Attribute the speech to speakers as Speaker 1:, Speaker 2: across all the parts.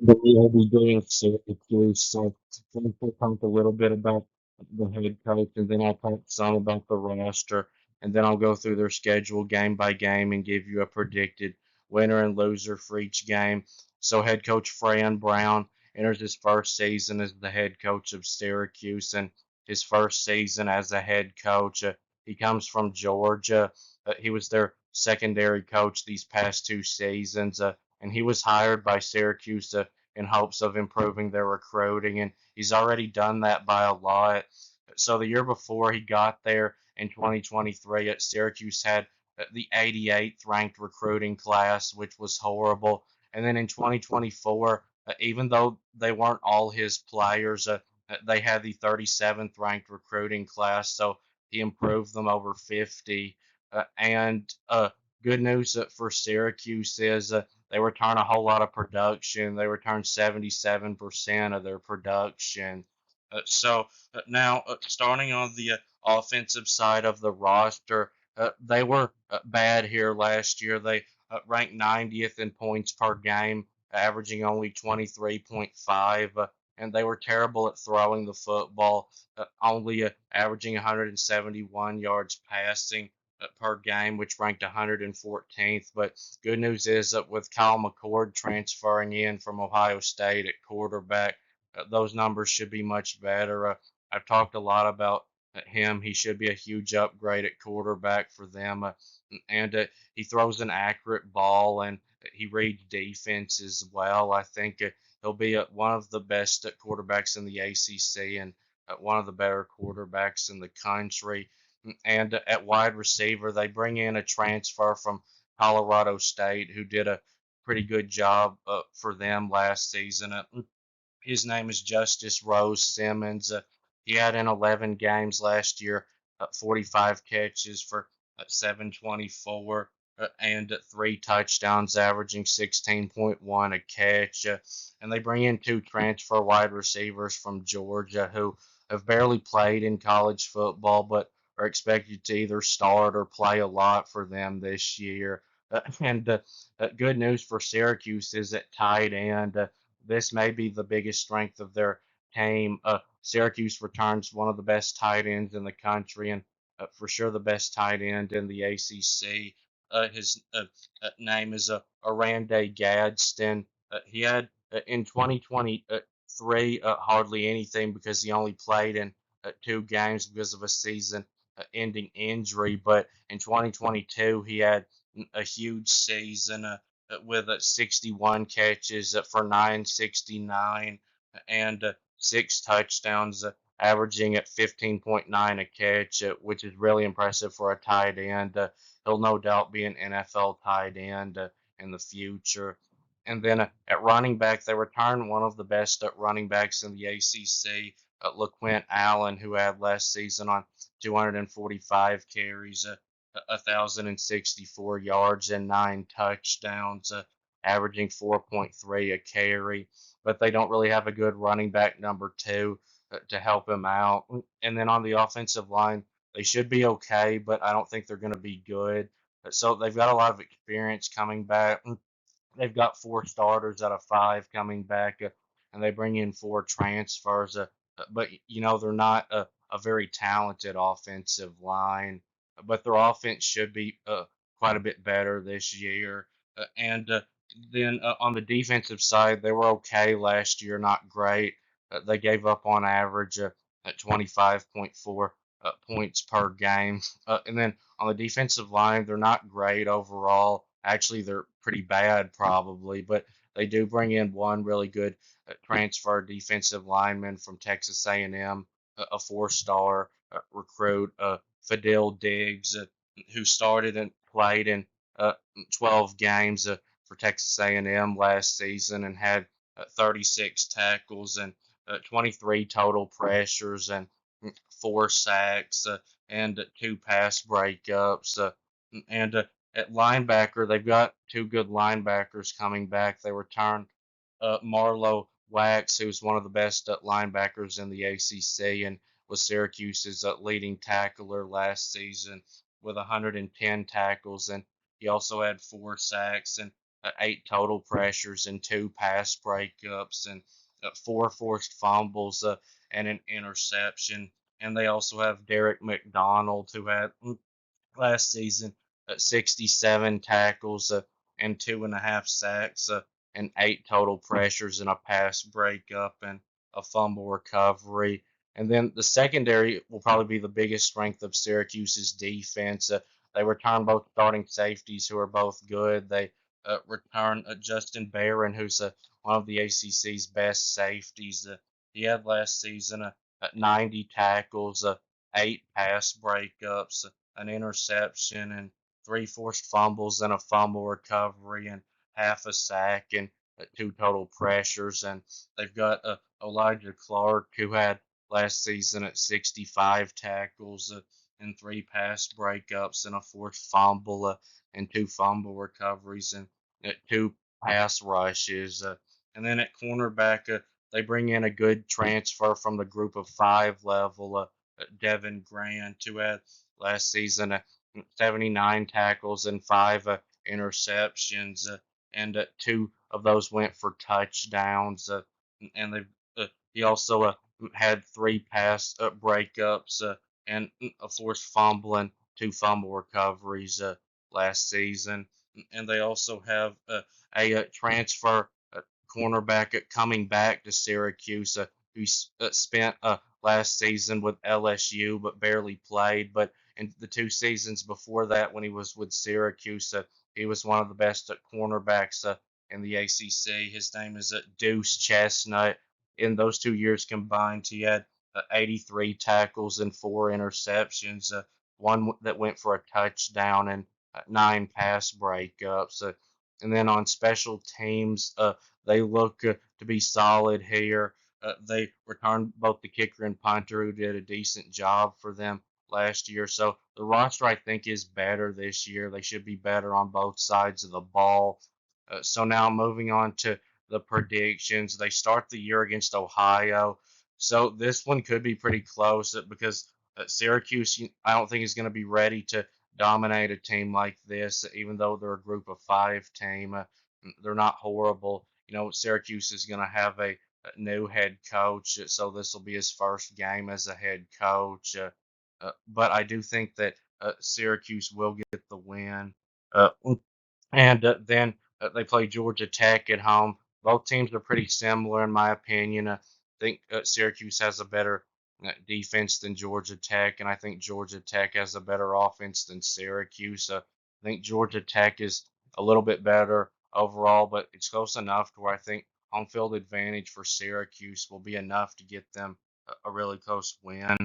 Speaker 1: But we'll be doing Syracuse, so we'll talk a little bit about the head coach, and then I'll talk some about the roster, and then I'll go through their schedule game by game and give you a predicted winner and loser for each game. So head coach Fran Brown enters his first season as the head coach of Syracuse, and his first season as a head coach. He comes from Georgia. He was their secondary coach these past two seasons. And he was hired by Syracuse in hopes of improving their recruiting, and he's already done that by a lot. So the year before he got there in 2023, at Syracuse had the 88th ranked recruiting class, which was horrible. And then in 2024, even though they weren't all his players, they had the 37th ranked recruiting class, so he improved them over 50. And good news for Syracuse is they return a whole lot of production. They return 77% of their production. Now, starting on the offensive side of the roster, they were bad here last year. They ranked 90th in points per game, averaging only 23.5. And they were terrible at throwing the football, only averaging 171 yards passing per game, which ranked 114th. But good news is that with Kyle McCord transferring in from Ohio State at quarterback, those numbers should be much better. I've talked a lot about him. He should be a huge upgrade at quarterback for them. And he throws an accurate ball and he reads defense as well. I think he'll be one of the best quarterbacks in the ACC and one of the better quarterbacks in the country. And at wide receiver, they bring in a transfer from Colorado State who did a pretty good job for them last season. His name is Justice Rose Simmons. He had in 11 games last year, 45 catches for 724 and three touchdowns, averaging 16.1 a catch. And they bring in two transfer wide receivers from Georgia who have barely played in college football, but are expected to either start or play a lot for them this year. And good news for Syracuse is at tight end. This may be the biggest strength of their team. Syracuse returns one of the best tight ends in the country, and for sure the best tight end in the ACC. His name is Arande Gadsden. He had in 2023 hardly anything because he only played in two games because of a season-ending injury. But in 2022, he had a huge season. With 61 catches for 969 and six touchdowns, averaging at 15.9 a catch, which is really impressive for a tight end. He'll no doubt be an NFL tight end in the future. And then at running back, they return one of the best running backs in the ACC, LaQuint Allen, who had last season on 245 carries, 1,064 yards and nine touchdowns, averaging 4.3 a carry. But they don't really have a good running back number two to help him out. And then on the offensive line, they should be okay, but I don't think they're going to be good. So they've got a lot of experience coming back. They've got four starters out of five coming back, and they bring in four transfers. But they're not a very talented offensive line, but their offense should be quite a bit better this year. And then on the defensive side, they were okay last year, not great. They gave up on average at 25.4 points per game. And then on the defensive line, they're not great overall. Actually, they're pretty bad probably, but they do bring in one really good transfer defensive lineman from Texas A&M, a four-star recruit, Fidel Diggs, who started and played in 12 games for Texas A&M last season and had 36 tackles and 23 total pressures and four sacks and two pass breakups. And at linebacker, they've got two good linebackers coming back. They returned Marlowe Wax, who's one of the best linebackers in the ACC and was Syracuse's leading tackler last season with 110 tackles, and he also had four sacks. And 8 total pressures and 2 pass breakups and 4 forced fumbles and an interception. And they also have Derek McDonald, who had last season, 67 tackles and 2.5 sacks and 8 total pressures and a pass breakup and a fumble recovery. And then the secondary will probably be the biggest strength of Syracuse's defense. They return both starting safeties who are both good. They return Justin Barron, who's one of the ACC's best safeties. He had last season 90 tackles, 8 pass breakups, an interception, and 3 forced fumbles and a fumble recovery and half a sack and 2 total pressures. And they've got Elijah Clark, who had last season at 65 tackles and 3 pass breakups and a forced fumble and 2 fumble recoveries and 2 pass rushes. And then at cornerback, they bring in a good transfer from the group of 5 level, Devin Grant, who had last season 79 tackles and 5 interceptions, and 2 of those went for touchdowns. And he also had 3 pass breakups and a forced fumble and 2 fumble recoveries last season. And they also have a transfer cornerback coming back to Syracuse who spent last season with LSU but barely played. But in the 2 seasons before that, when he was with Syracuse, he was one of the best cornerbacks in the ACC. His name is Deuce Chestnut. In those 2 years combined, he had 83 tackles and 4 interceptions, one that went for a touchdown and 9 pass breakups. And then on special teams, they look to be solid here. They returned both the kicker and punter, who did a decent job for them last year. So the roster, I think, is better this year. They should be better on both sides of the ball. So now moving on to the predictions. They start the year against Ohio. So this one could be pretty close because Syracuse, I don't think, is going to be ready to dominate a team like this, even though they're a group of 5 team. They're not horrible. Syracuse is going to have a new head coach, so this will be his first game as a head coach. But I do think that Syracuse will get the win. Uh, and then they play Georgia Tech at home. Both teams are pretty similar, in my opinion. I think Syracuse has a better defense than Georgia Tech, and I think Georgia Tech has a better offense than Syracuse. I think Georgia Tech is a little bit better overall, but it's close enough to where I think home field advantage for Syracuse will be enough to get them a really close win.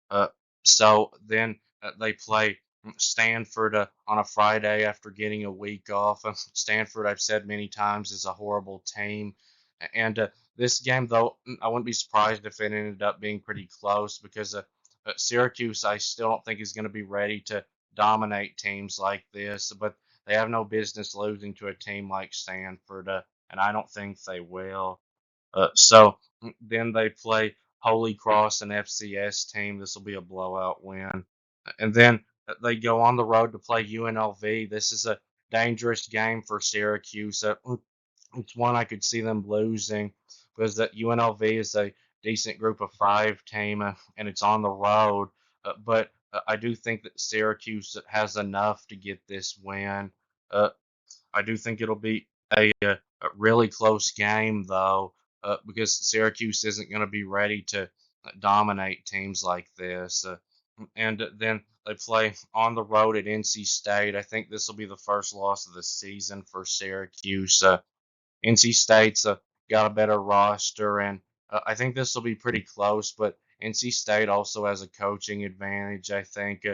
Speaker 1: Uh, so then they play Stanford on a Friday after getting a week off. Stanford, I've said many times, is a horrible team. And this game, though, I wouldn't be surprised if it ended up being pretty close because Syracuse, I still don't think, is going to be ready to dominate teams like this. But they have no business losing to a team like Stanford, and I don't think they will. So then they play Holy Cross, an FCS team. This will be a blowout win. And then they go on the road to play UNLV. This is a dangerous game for Syracuse. It's one I could see them losing because that UNLV is a decent group of 5 team and it's on the road. But I do think that Syracuse has enough to get this win. Uh, I do think it'll be a really close game, though, because Syracuse isn't going to be ready to dominate teams like this. And then they play on the road at NC State. I think this will be the first loss of the season for Syracuse. NC State's got a better roster, and I think this will be pretty close. But NC State also has a coaching advantage. I think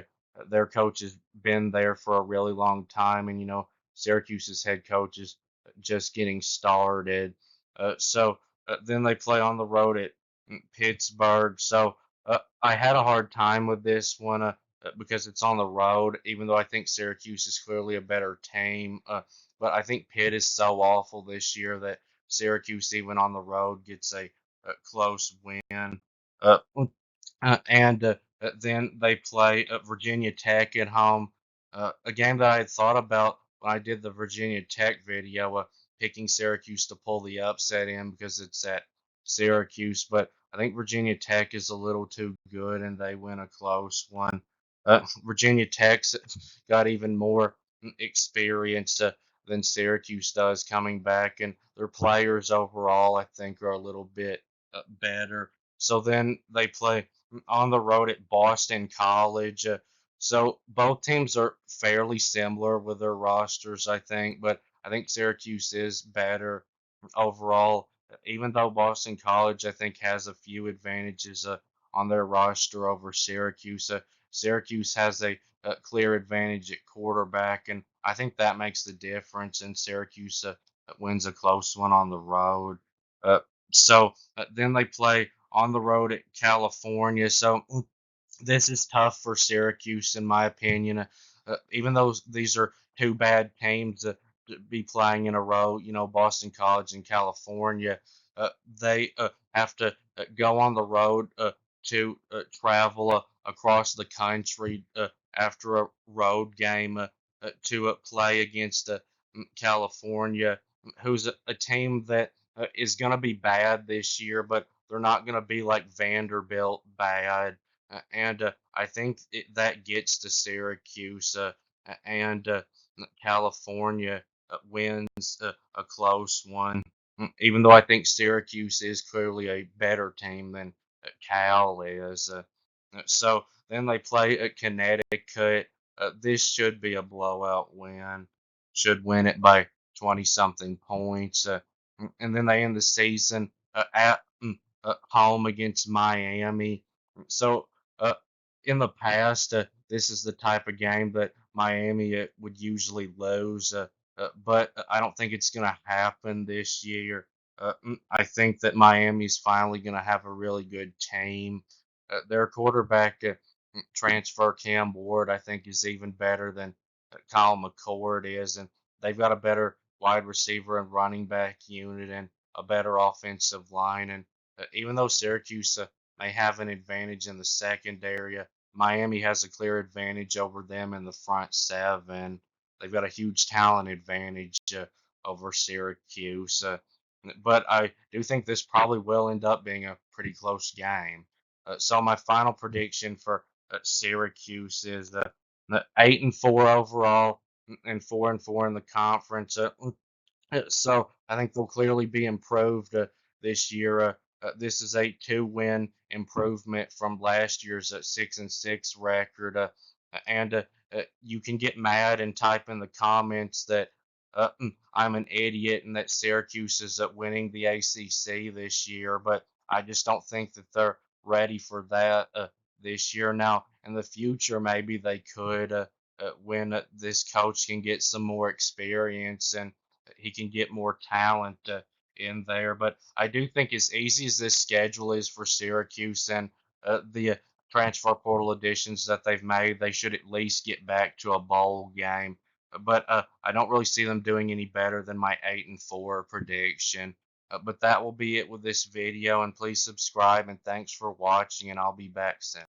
Speaker 1: their coach has been there for a really long time, and Syracuse's head coach is just getting started. So then they play on the road at Pittsburgh. So I had a hard time with this one because it's on the road, even though I think Syracuse is clearly a better team. But I think Pitt is so awful this year that Syracuse, even on the road, gets a close win. Uh, and then they play Virginia Tech at home, a game that I had thought about when I did the Virginia Tech video, picking Syracuse to pull the upset in because it's at Syracuse. But I think Virginia Tech is a little too good and they win a close one. Virginia Tech's got even more experience than Syracuse does coming back, and their players overall, I think, are a little bit better. So then they play on the road at Boston College. So both teams are fairly similar with their rosters, I think, but I think Syracuse is better overall. Even though Boston College, I think, has a few advantages on their roster over Syracuse. Syracuse has a clear advantage at quarterback, and I think that makes the difference. And Syracuse wins a close one on the road. Uh, so then they play on the road at California. So this is tough for Syracuse, in my opinion. Even though these are two bad teams to be playing in a row, Boston College and California, uh, they have to go on the road to travel across the country after a road game to play against California, who's a team that is going to be bad this year, but they're not going to be like Vanderbilt bad. And I think that gets to Syracuse, and California wins a close one. Even though I think Syracuse is clearly a better team than Cal is. So then they play at Connecticut. This should be a blowout win. Should win it by 20 something points. And then they end the season at home against Miami. So uh, in the past, this is the type of game that Miami would usually lose, but I don't think it's going to happen this year. I think that Miami's finally going to have a really good team. Their quarterback transfer, Cam Ward, I think is even better than Kyle McCord is, and they've got a better wide receiver and running back unit and a better offensive line. And even though Syracuse may have an advantage in the secondary, Miami has a clear advantage over them in the front seven. They've got a huge talent advantage over Syracuse. But I do think this probably will end up being a pretty close game. So my final prediction for Syracuse is 8-4 overall and 4-4 in the conference. So I think they'll clearly be improved this year. This is a two-win improvement from last year's 6-6 record. And you can get mad and type in the comments that I'm an idiot and that Syracuse is winning the ACC this year, but I just don't think that they're ready for that this year. Now, in the future, maybe they could when this coach can get some more experience and he can get more talent in there. But I do think as easy as this schedule is for Syracuse and the transfer portal additions that they've made, they should at least get back to a bowl game. But I don't really see them doing any better than my 8-4 prediction. But that will be it with this video, and please subscribe and thanks for watching, and I'll be back soon.